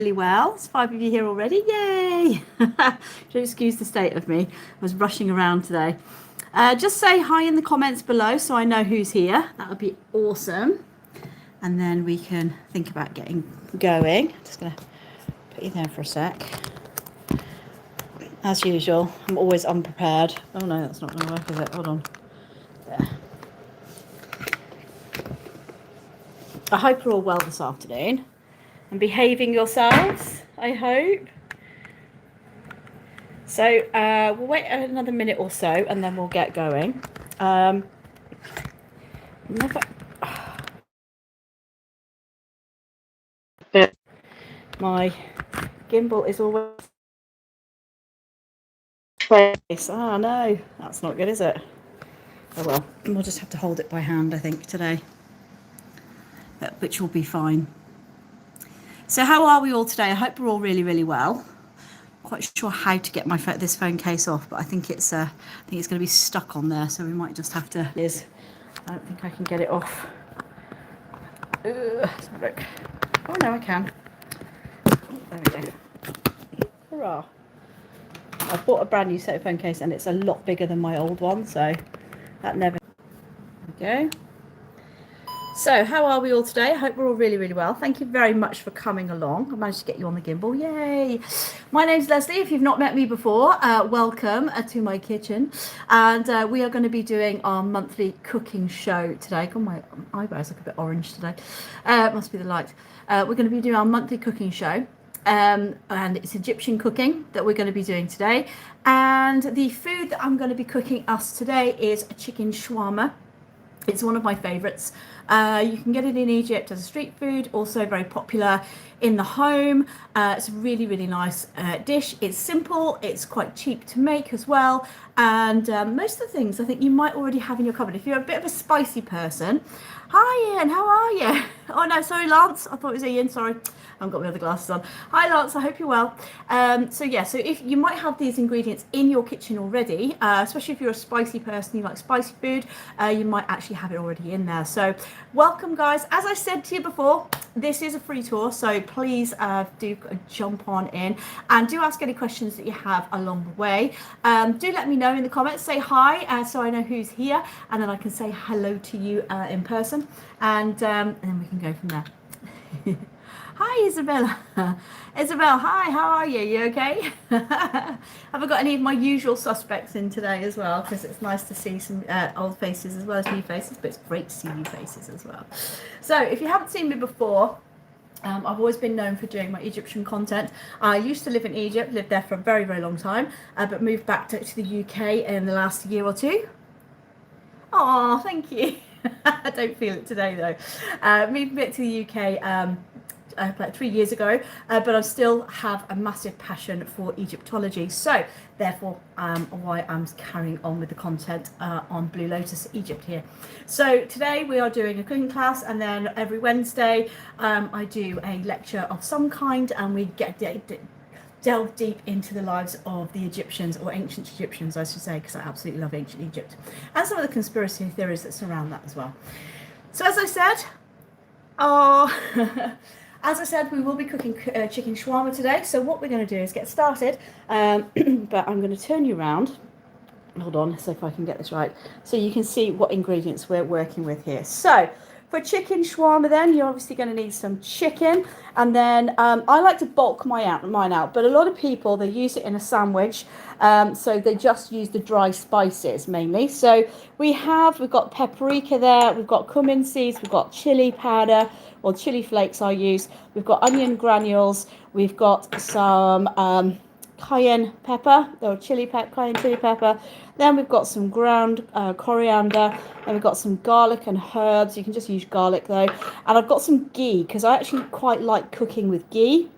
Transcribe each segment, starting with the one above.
Really well. There's 5 of you here already. Yay! Don't excuse the state of me. I was rushing around today. Just say hi in the comments below so I know who's here. That would be awesome. And then we can think about getting going. Just going to put you there for a sec. As usual, I'm always unprepared. Oh no, that's not going to work, is it? Hold on. There. I hope you're all well this afternoon and behaving yourselves, I hope. So we'll wait another minute or so and then we'll get going. My gimbal is always face. Oh no, that's not good, is it? Oh well, we'll just have to hold it by hand, I think, today, which will be fine. So how are we all today? I hope we're all really, really well. Quite sure how to get this phone case off, but I think it's going to be stuck on there, so we might just have to. I don't think I can get it off. Let's have a look. Oh no, I can. There we go. Hurrah! I bought a brand new set of phone case, and it's a lot bigger than my old one, so that never. There we go. So, how are we all today? I hope we're all really, really well. Thank you very much for coming along. I managed to get you on the gimbal. Yay! My name's Leslie. If you've not met me before, welcome to my kitchen. And we are going to be doing our monthly cooking show today. God, my eyebrows look a bit orange today. It must be the light. We're going to be doing our monthly cooking show. And it's Egyptian cooking that we're going to be doing today. And the food that I'm going to be cooking us today is chicken shawarma. It's one of my favourites. You can get it in Egypt as a street food, also very popular in the home. It's a really, really nice dish. It's simple, it's quite cheap to make as well. And most of the things I think you might already have in your cupboard. If you're a bit of a spicy person. Hi Ian, how are you? Oh no, sorry Lance, I thought it was Ian, sorry. I haven't got my other glasses on. Hi Lance, I hope you're well. So if you might have these ingredients in your kitchen already, especially if you're a spicy person, you like spicy food, you might actually have it already in there. So welcome guys. As I said to you before, this is a free tour, so please do jump on in and do ask any questions that you have along the way. Do let me know in the comments, say hi so I know who's here, and then I can say hello to you in person, and then we can go from there. Hi Isabella. Isabel, hi, how are you? You okay? Have I got any of my usual suspects in today as well? Because it's nice to see some old faces as well as new faces, but it's great to see new faces as well. So if you haven't seen me before, I've always been known for doing my Egyptian content. I used to live in Egypt, lived there for a very, very long time, but moved back to the UK in the last year or two. Oh, thank you. I don't feel it today though. Moved back to the UK like 3 years ago, but I still have a massive passion for Egyptology, so therefore why I'm carrying on with the content on Blue Lotus Egypt here. So today we are doing a cooking class, and then every Wednesday I do a lecture of some kind, and we delve deep into the lives of the Egyptians, or ancient Egyptians I should say, because I absolutely love ancient Egypt, and some of the conspiracy theories that surround that as well. So as I said, as I said, we will be cooking chicken shawarma today. So what we're going to do is get started, but I'm going to turn you around. Hold on, see if I can get this right, so you can see what ingredients we're working with here. So for chicken shawarma then, you're obviously going to need some chicken, and then I like to bulk mine out, but a lot of people, they use it in a sandwich, so they just use the dry spices mainly. So we've got paprika there, we've got cumin seeds, we've got chili powder, or chili flakes I use, we've got onion granules, we've got some cayenne pepper, or cayenne chili pepper, then we've got some ground coriander, and we've got some garlic and herbs. You can just use garlic though, and I've got some ghee because I actually quite like cooking with ghee.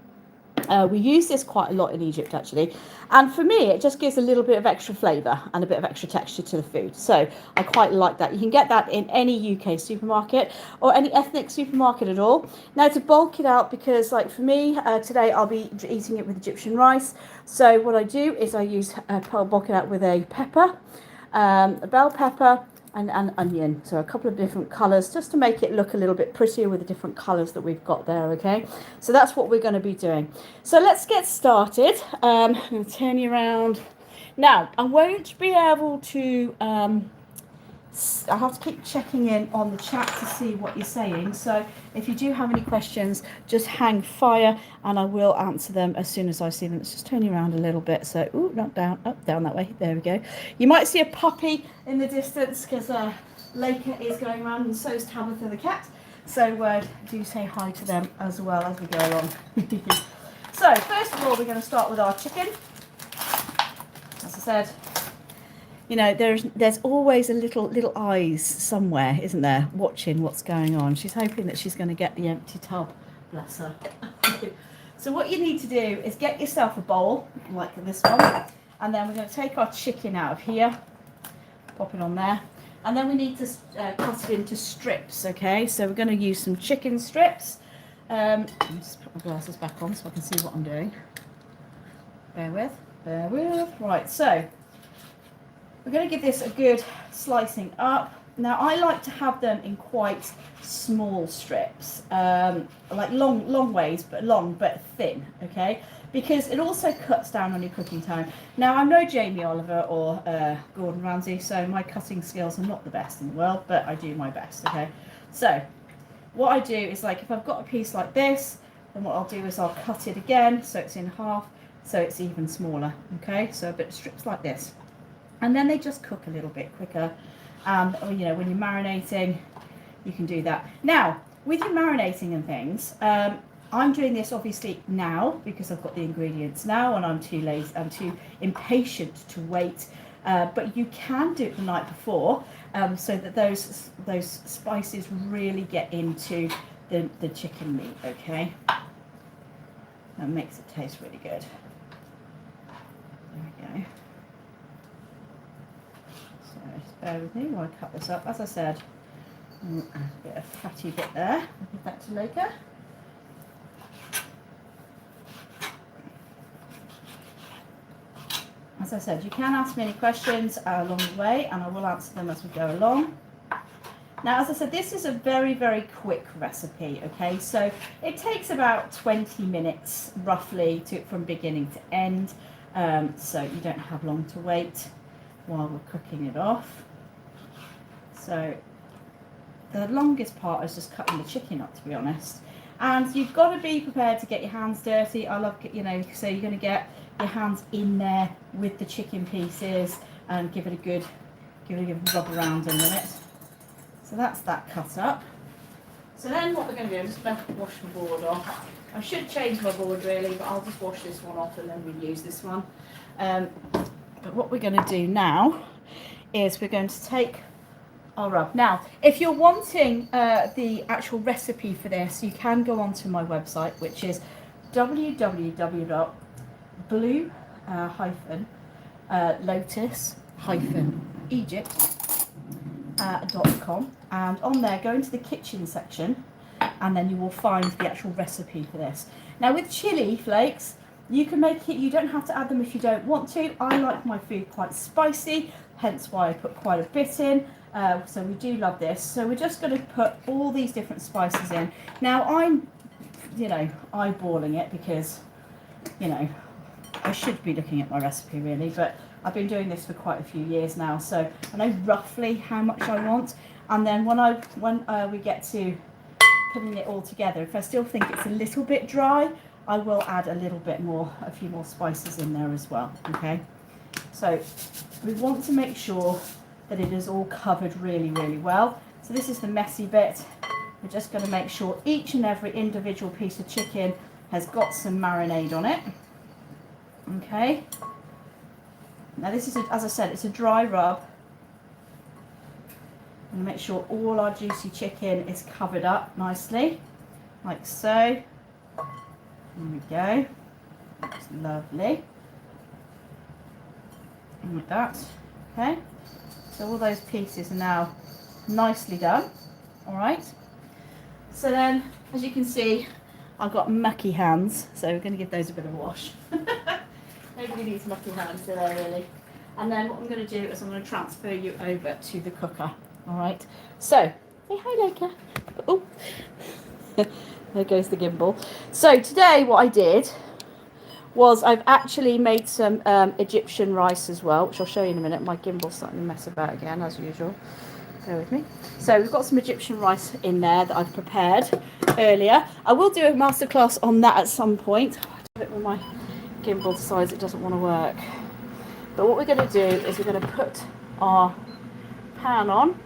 We use this quite a lot in Egypt actually, and for me it just gives a little bit of extra flavour and a bit of extra texture to the food, so I quite like that. You can get that in any UK supermarket or any ethnic supermarket at all. Now to bulk it out, because like for me today I'll be eating it with Egyptian rice, so what I do is I use bulk it out with a pepper, a bell pepper, and onion. So a couple of different colours just to make it look a little bit prettier with the different colours that we've got there, okay? So that's what we're going to be doing. So let's get started. I'm going to turn you around. Now, I won't be able to... I have to keep checking in on the chat to see what you're saying. So if you do have any questions, just hang fire and I will answer them as soon as I see them. Let's just turn you around a little bit. So, ooh, not down, up, down that way. There we go. You might see a puppy in the distance because Laker is going around and so is Tabitha the cat. So do say hi to them as well as we go along. So first of all, we're going to start with our chicken. As I said, you know, there's always a little eyes somewhere, isn't there, watching what's going on. She's hoping that she's going to get the empty tub, bless her. So what you need to do is get yourself a bowl like this one, and then we're going to take our chicken out of here, pop it on there, and then we need to cut it into strips, okay? So we're going to use some chicken strips. Let me just put my glasses back on so I can see what I'm doing. Bear with. Right, so we're going to give this a good slicing up. Now I like to have them in quite small strips, like long ways, but long but thin, okay? Because it also cuts down on your cooking time. Now I'm no Jamie Oliver or Gordon Ramsay, so my cutting skills are not the best in the world, but I do my best, okay? So what I do is, like, if I've got a piece like this, then what I'll do is I'll cut it again so it's in half, so it's even smaller, okay? So a bit of strips like this. And then they just cook a little bit quicker. You know, when you're marinating, you can do that. Now, with your marinating and things, I'm doing this obviously now because I've got the ingredients now and I'm too lazy, I'm too impatient to wait. But you can do it the night before so that those spices really get into the chicken meat, okay? That makes it taste really good. There we go. Just bear with me while I cut this up. As I said, a bit of fatty bit there. I'll give that to Laker. As I said, you can ask me any questions along the way and I will answer them as we go along. Now, as I said, this is a very, very quick recipe, okay? So it takes about 20 minutes roughly from beginning to end. So you don't have long to wait while we're cooking it off. So the longest part is just cutting the chicken up, to be honest. And you've got to be prepared to get your hands dirty. I love, you know, so you're going to get your hands in there with the chicken pieces and give it a good rub around in a minute. So that's that cut up. So then what we're going to do is just wash my board off. I should change my board really, but I'll just wash this one off and then reuse this one. But what we're going to do now is we're going to take our rub. Now, if you're wanting the actual recipe for this, you can go onto my website, which is blue-lotus-egypt.com, and on there go into the kitchen section and then you will find the actual recipe for this. Now with chili flakes, you can make it, you don't have to add them if you don't want to. I like my food quite spicy, hence why I put quite a bit in. So we do love this. So we're just going to put all these different spices in. Now I'm, you know, eyeballing it because, you know, I should be looking at my recipe really, but I've been doing this for quite a few years now, so I know roughly how much I want. And then when we get to putting it all together, if I still think it's a little bit dry, I will add a little bit more, a few more spices in there as well, okay? So we want to make sure that it is all covered really, really well. So this is the messy bit. We're just going to make sure each and every individual piece of chicken has got some marinade on it, okay? Now this is, as I said, it's a dry rub. And make sure all our juicy chicken is covered up nicely, like so. There we go. That's lovely. And like that. Okay. So all those pieces are now nicely done. All right. So then, as you can see, I've got mucky hands, so we're going to give those a bit of a wash. Nobody needs mucky hands today, really. And then what I'm going to do is I'm going to transfer you over to the cooker. All right, so say hi, Leica. Oh, there goes the gimbal. So today what I did was I've actually made some Egyptian rice as well, which I'll show you in a minute. My gimbal's starting to mess about again, as usual. Bear with me. So we've got some Egyptian rice in there that I've prepared earlier. I will do a masterclass on that at some point. I do it when my gimbal decides it doesn't want to work. But what we're going to do is we're going to put our pan on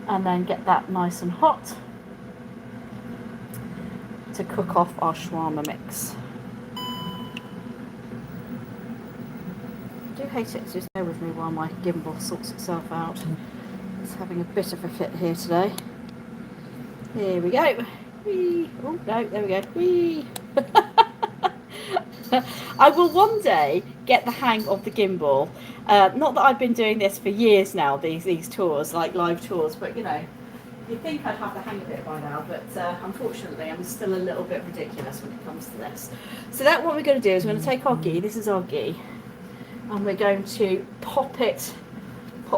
and then get that nice and hot to cook off our shawarma mix. I do hate it, so just bear with me while my gimbal sorts itself out. It's having a bit of a fit here today. Here we go. Whee. Oh no, there we go. Whee. I will one day get the hang of the gimbal. Not that I've been doing this for years now, these tours, like live tours, but you know, you'd think I'd have the hang of it by now, but unfortunately I'm still a little bit ridiculous when it comes to this. So that what we're going to do is we're going to take our ghee, this is our ghee, and we're going to pop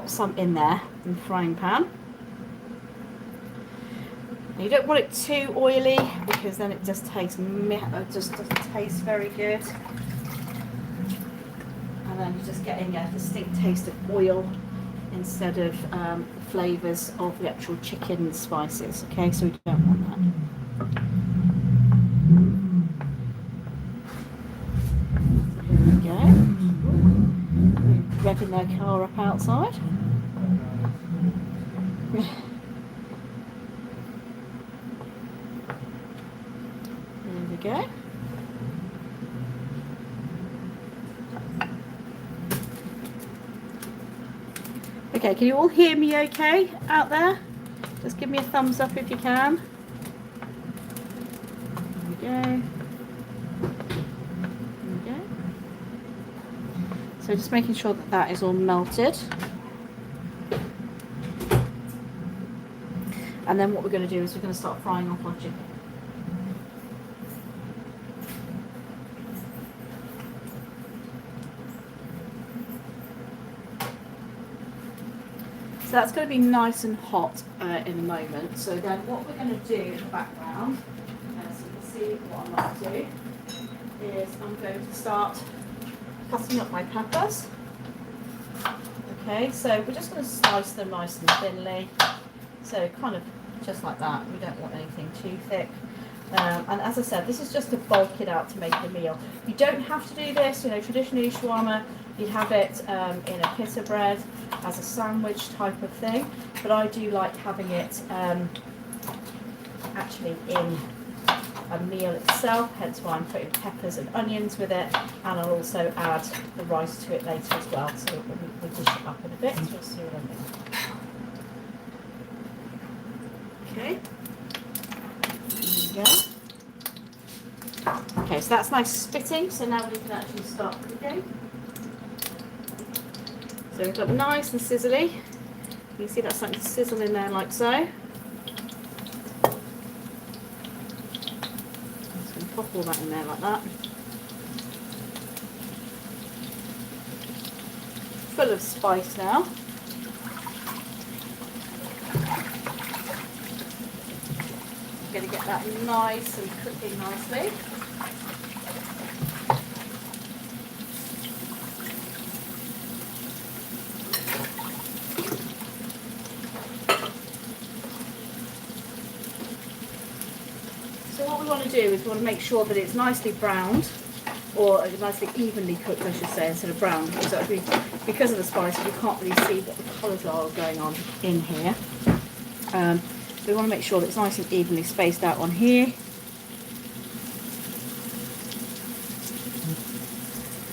some in there in the frying pan. You don't want it too oily because then it just doesn't taste very good. And then you're just getting a distinct taste of oil instead of flavours of the actual chicken spices. Okay, so we don't want that. So here we go. Revving their car up outside. Go. Okay, can you all hear me okay out there? Just give me a thumbs up if you can. There we go. There we go. So just making sure that that is all melted. And then what we're going to do is we're going to start frying off our chicken. So that's going to be nice and hot in a moment. So then what we're going to do in the background, so you can see what I'm going to do, is I'm going to start cutting up my peppers. Okay, so we're just going to slice them nice and thinly. So kind of just like that. We don't want anything too thick. And as I said, this is just to bulk it out to make the meal. You don't have to do this. You know, traditionally shawarma, you'd have it in a pita bread as a sandwich type of thing. But I do like having it actually in a meal itself. Hence why I'm putting peppers and onions with it. And I'll also add the rice to it later as well. So we'll dish it up in a bit. So you'll see what I mean. Okay. There we go. Okay, so that's nice spitting, so now we can actually start cooking. So we've got nice and sizzly. You can see that's starting to sizzle in there like so. I'm just going to pop all that in there like that. Full of spice now. Going to get that nice and cooking nicely. So what we want to do is we want to make sure that it's nicely browned, or nicely evenly cooked I should say, instead of browned, because of the spices you can't really see what the colours are going on in here. We want to make sure that it's nice and evenly spaced out on here.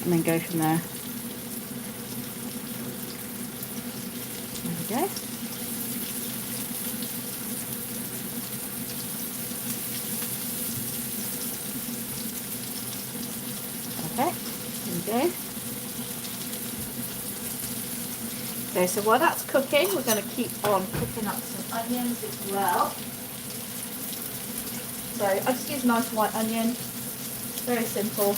And then go from there. There we go. Okay, there we go. Okay, so while that's cooking, we're going to keep on cooking up some onions as well. So I just use a nice white onion, very simple.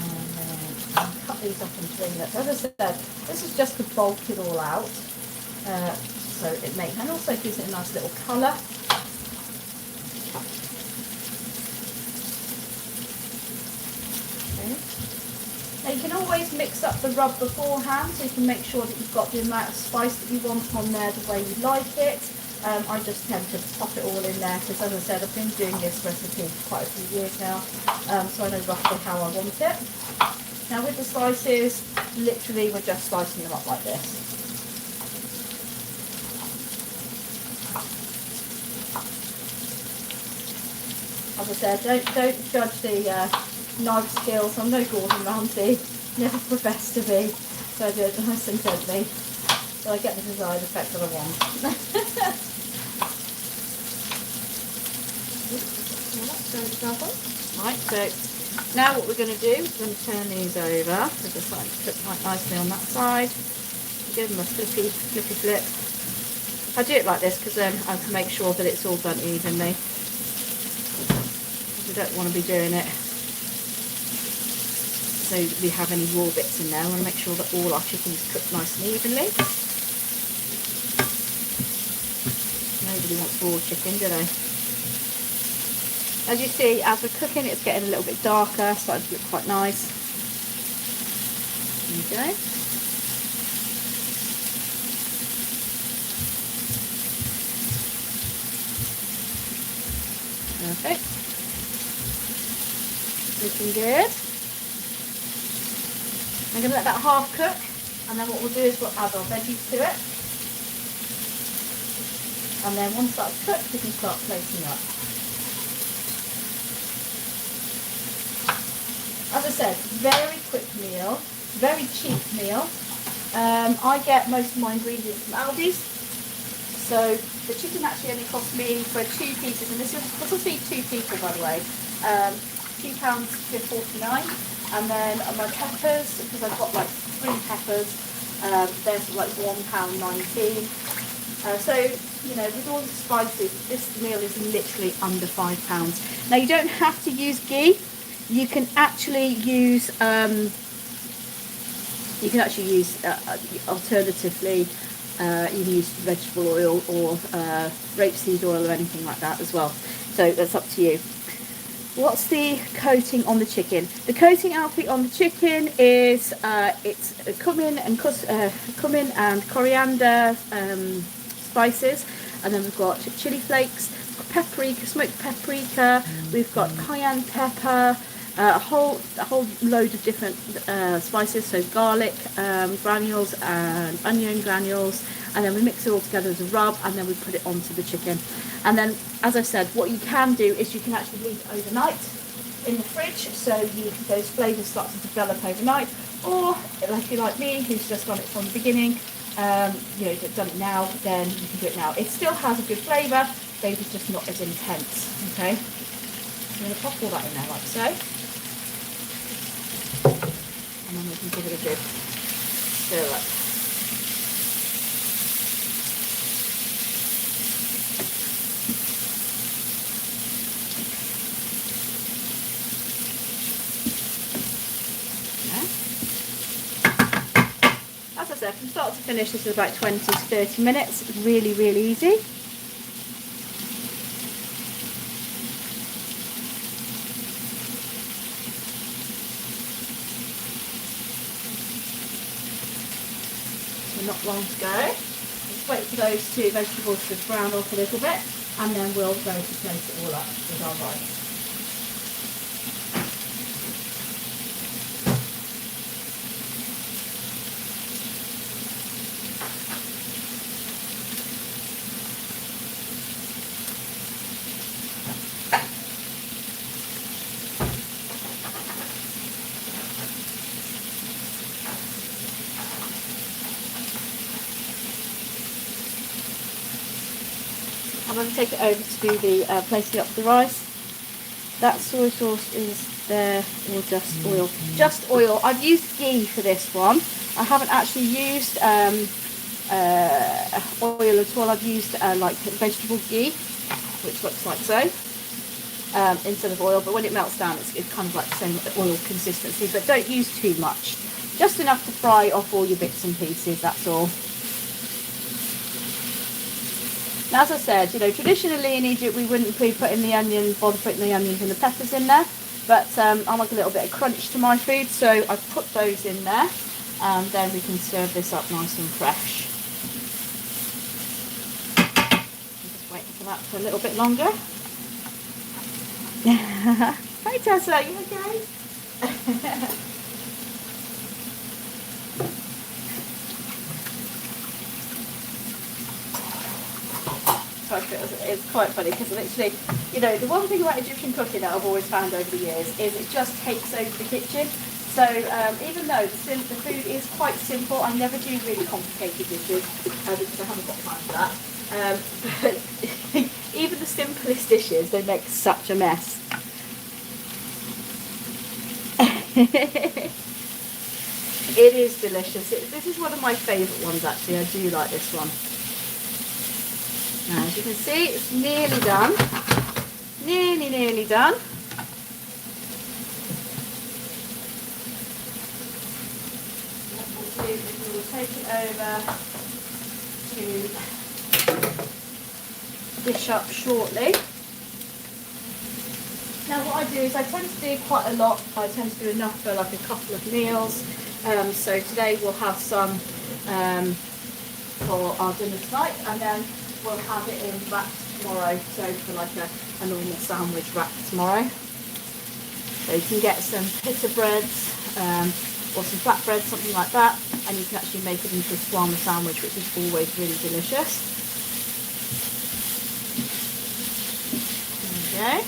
And then cut these up and clean it. As I said, this is just to bulk it all out, so it makes, and also gives it a nice little colour. Okay. Now you can always mix up the rub beforehand, so you can make sure that you've got the amount of spice that you want on there the way you like it. I just tend to pop it all in there because, as I said, I've been doing this recipe for quite a few years now, so I know roughly how I want it. Now with the slices, literally we're just slicing them up like this. As I said, don't judge the knife skills. I'm no Gordon Ramsay, never professed to be, so I do it nice and gently so I get the desired effect that I want. Right, so now what we're going to do is we're going to turn these over. So just like cook quite nicely on that side. Give them a flippy flip. I do it like this because then I can make sure that it's all done evenly. We don't want to be doing it so we have any raw bits in there. We want to make sure that all our chicken is cooked nice and evenly. Nobody wants raw chicken, do they? As you see, as we're cooking, it's getting a little bit darker, starting to look quite nice. There you go. Perfect. Looking good. I'm going to let that half cook, and then what we'll do is we'll add our veggies to it. And then once that's cooked, we can start plating up. As I said, very quick meal, very cheap meal. I get most of my ingredients from Aldi's. So the chicken actually only cost me for 2 pieces, and this will feed 2 people, by the way, £2.49. And then my peppers, because I've got like 3 peppers, they're like £1.19. So, you know, with all the spices, this meal is literally under £5. Now you don't have to use ghee. You can actually use alternatively, you can use vegetable oil or rapeseed oil or anything like that as well. So that's up to you. What's the coating on the chicken? The coating outfit on the chicken is it's cumin and coriander spices, and then we've got chili flakes, paprika, smoked paprika, we've got cayenne pepper, a whole load of different spices, so garlic granules and onion granules, and then we mix it all together as a rub, and then we put it onto the chicken. And then, as I've said, what you can do is you can actually leave it overnight in the fridge, so those flavours start to develop overnight. Or if you're like me, who's just done it from the beginning, you know, done it now, then you can do it now. It still has a good flavour, flavour's just not as intense. Okay, I'm going to pop all that in there like so, and then we can give it a good stir up. As I said, from start to finish, this is about 20 to 30 minutes. It's really, really easy. So not long to go. Just wait for those 2 vegetables to brown off a little bit, and then we'll go to place it all up with our rice. I'm going to take it over to do the placing up the rice. That soy sauce is there, or just oil? Just oil. I've used ghee for this one. I haven't actually used oil at all. I've used like vegetable ghee, which looks like so, instead of oil. But when it melts down, it's kind of like the same oil consistency. But don't use too much. just enough to fry off all your bits and pieces, that's all. Now, as I said, you know, traditionally in Egypt we wouldn't be putting the onions, bother putting the onions and the peppers in there, but I like a little bit of crunch to my food, so I put those in there, and then we can serve this up nice and fresh. I'm just waiting for that for a little bit longer. Hi Tessa, are you okay? It's quite funny because literally, you know, the one thing about Egyptian cooking that I've always found over the years is it just takes over the kitchen. So even though the food is quite simple, I never do really complicated dishes because I haven't got time for that. But even the simplest dishes, they make such a mess. It is delicious. This is one of my favourite ones actually. I do like this one. Now, as you can see, it's nearly done. Nearly done. What we'll do is we will take it over to dish up shortly. Now what I do is I tend to do quite a lot. I tend to do enough for like a couple of meals. So today we'll have some for our dinner tonight, and then we'll have it in wraps tomorrow, so for like a normal sandwich wrap tomorrow. So you can get some pita breads or some flatbread, something like that, and you can actually make it into a shawarma sandwich, which is always really delicious. There we go.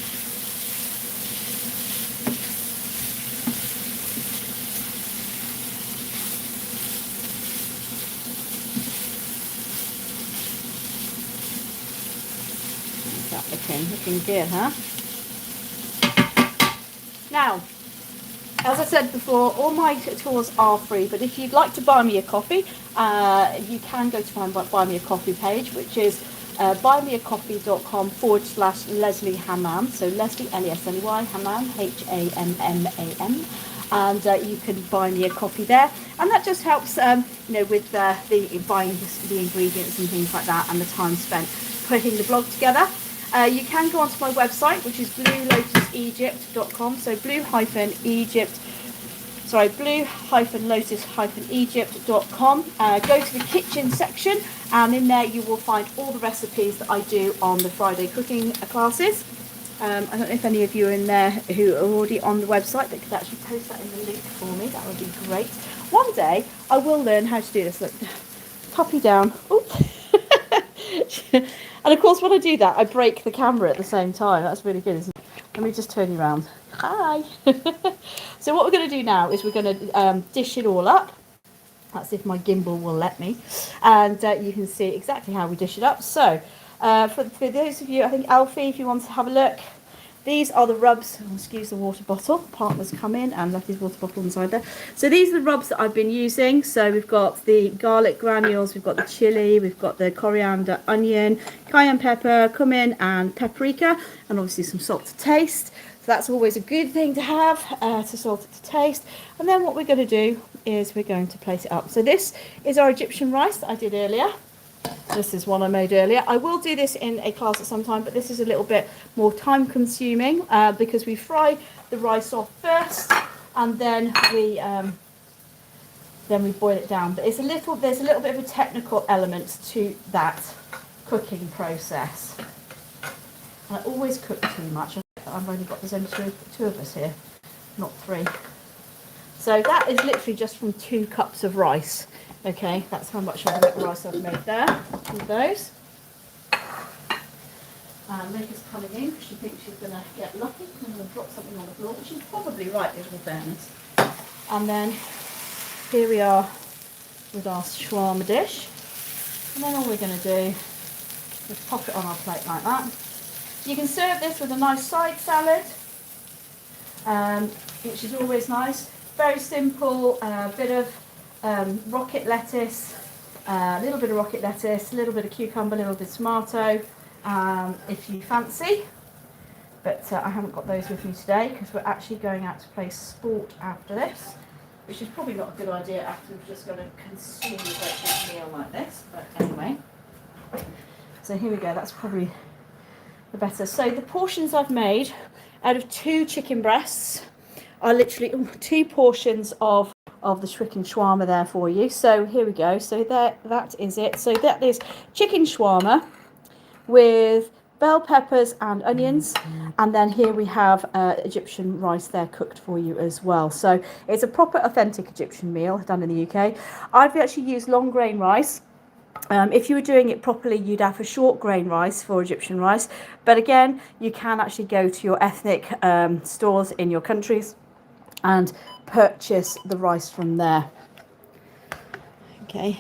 Looking good, huh? Now, as I said before, all my tours are free, but if you'd like to buy me a coffee, you can go to my Buy Me a Coffee page, which is buymeacoffee.com/Lesley Hammam. So Lesley, L-E-S-L-E-Y, Hammam, H-A-M-M-A-M. And you can buy me a coffee there, and that just helps, you know, with the buying the ingredients and things like that, and the time spent putting the blog together. You can go onto my website, which is blue-lotus-egypt.com. So blue-lotus-egypt.com. Go to the kitchen section, and in there you will find all the recipes that I do on the Friday cooking classes. I don't know if any of you are in there who are already on the website that could actually post that in the link for me. That would be great. One day I will learn how to do this. Look, puppy down. Oops. And of course, when I do that, I break the camera at the same time. That's really good, isn't it? Let me just turn you around. Hi. So what we're going to do now is we're going to dish it all up. That's if my gimbal will let me. And you can see exactly how we dish it up. So for those of you, I think Alfie, if you want to have a look, these are the rubs. Oh, excuse the water bottle. Partner's come in and left his water bottle inside there. So these are the rubs that I've been using. So we've got the garlic granules, we've got the chili, we've got the coriander, onion, cayenne pepper, cumin and paprika, and obviously some salt to taste. So that's always a good thing to have, to salt it to taste. And then what we're going to do is we're going to plate it up. So this is our Egyptian rice that I did earlier. This is one I made earlier. I will do this in a class at some time, but this is a little bit more time consuming because we fry the rice off first, and then we boil it down. But there's a little bit of a technical element to that cooking process. And I always cook too much. There's only two of us here, not 3. So that is literally just from 2 cups of rice. Okay, that's how much of the rice I've made there with those. Maker's coming in. She thinks she's going to get lucky and going to drop something on the floor, which she's probably right, in all fairness. And then here we are with our shawarma dish. And then all we're going to do is pop it on our plate like that. You can serve this with a nice side salad, which is always nice. Very simple, bit of rocket lettuce, a little bit of rocket lettuce, a little bit of cucumber, a little bit of tomato, if you fancy. But I haven't got those with me today because we're actually going out to play sport after this. which is probably not a good idea after we've just got to consume a great big meal like this. But anyway, so here we go. That's probably the better. So the portions I've made out of 2 chicken breasts are literally 2 portions of the chicken shawarma there for you. So here we go. So that is it. So that is chicken shawarma with bell peppers and onions, and then here we have Egyptian rice there cooked for you as well. So it's a proper authentic Egyptian meal done in the UK. I've actually used long grain rice. If you were doing it properly, you'd have a short grain rice for Egyptian rice, but again, you can actually go to your ethnic stores in your countries and purchase the rice from there. Okay.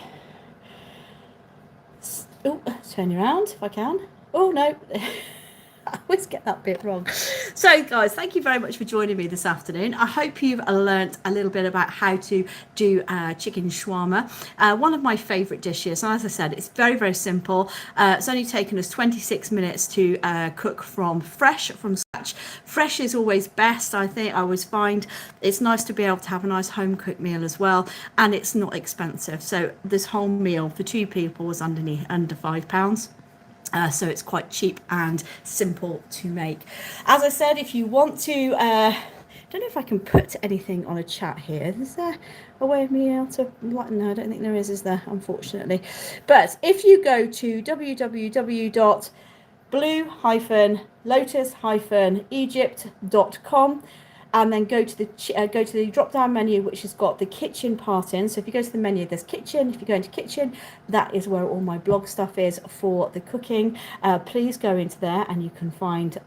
Oh, turn you around if I can. Oh no. I always get that bit wrong. So guys, thank you very much for joining me this afternoon. I hope you've learnt a little bit about how to do chicken shawarma, one of my favourite dishes. And as I said, it's very, very simple. It's only taken us 26 minutes to cook from scratch. Fresh is always best, I think. I always find it's nice to be able to have a nice home cooked meal as well, and it's not expensive. So this whole meal for 2 people was under £5. So it's quite cheap and simple to make. As I said, if you want to, don't know if I can put anything on a chat here. Is there a way of me able to? No, I don't think there is there, unfortunately. But if you go to www.blue-lotus-egypt.com and then go to the drop down menu, which has got the kitchen part in. So if you go to the menu, there's kitchen. If you go into kitchen, that is where all my blog stuff is for the cooking. Please go into there and you can find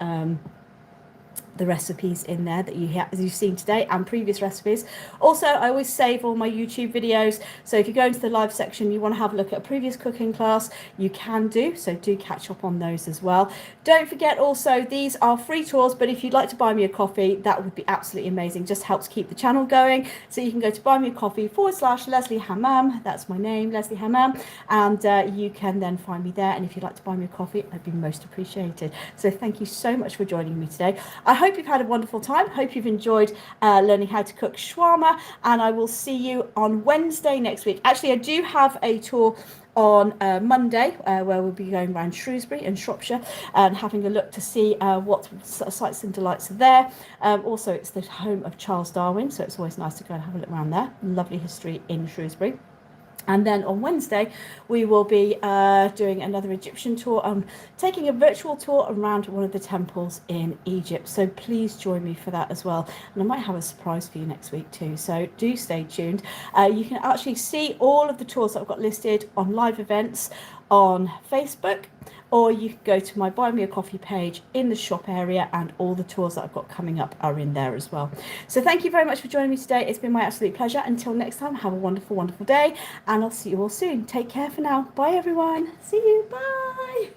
the recipes in there that you've seen today and previous recipes. Also, I always save all my YouTube videos, so if you go into the live section, you want to have a look at a previous cooking class, you can do, so do catch up on those as well. Don't forget also, these are free tours, but if you'd like to buy me a coffee, that would be absolutely amazing. Just helps keep the channel going. So you can go to buymeacoffee/Leslie Hammam, that's my name, Leslie Hammam, and you can then find me there. And if you'd like to buy me a coffee, I'd be most appreciated. So thank you so much for joining me today. I hope you've had a wonderful time. Hope you've enjoyed learning how to cook shawarma, and I will see you on Wednesday next week. Actually, I do have a tour on Monday where we'll be going around Shrewsbury and Shropshire and having a look to see what sights and delights are there. Also, it's the home of Charles Darwin, so it's always nice to go and have a look around there. Lovely history in Shrewsbury. And then on Wednesday, we will be doing another Egyptian tour, taking a virtual tour around one of the temples in Egypt. So please join me for that as well. And I might have a surprise for you next week too. So do stay tuned. You can actually see all of the tours that I've got listed on live events on Facebook, or you can go to my Buy Me a Coffee page in the shop area, and all the tours that I've got coming up are in there as well. So thank you very much for joining me today. It's been my absolute pleasure. Until next time, have a wonderful, wonderful day, and I'll see you all soon. Take care for now. Bye, everyone. See you. Bye.